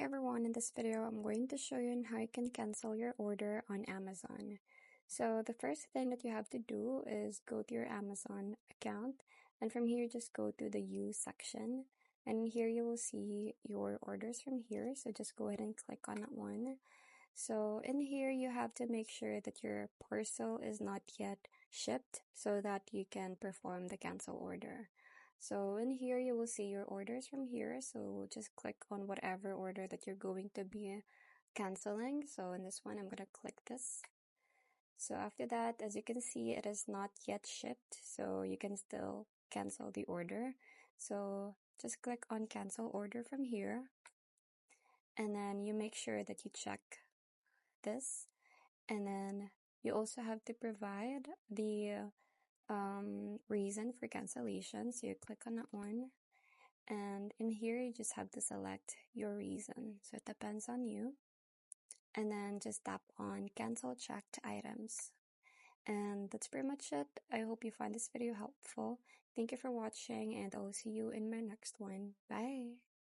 everyone, in this video I'm going to show you on how you can cancel your order on Amazon. So the first thing that you have to do is go to your Amazon account, and from here just go to the use section, and here you will see your orders from here. So just go ahead and click on that one. So in here you have to make sure that your parcel is not yet shipped so that you can perform the cancel order. So in here you will see your orders from here, so just click on whatever order that you're going to be canceling. So in this one I'm going to click this. So after that, as you can see, it is not yet shipped, so you can still cancel the order. So just click on cancel order from here, and then you make sure that you check this, and then you also have to provide the reason for cancellation. So you click on that one, and in here you just have to select your reason, so it depends on you, and then just tap on cancel checked items. And that's pretty much it. I hope you find this video helpful. Thank you for watching, and I'll see you in my next one. Bye.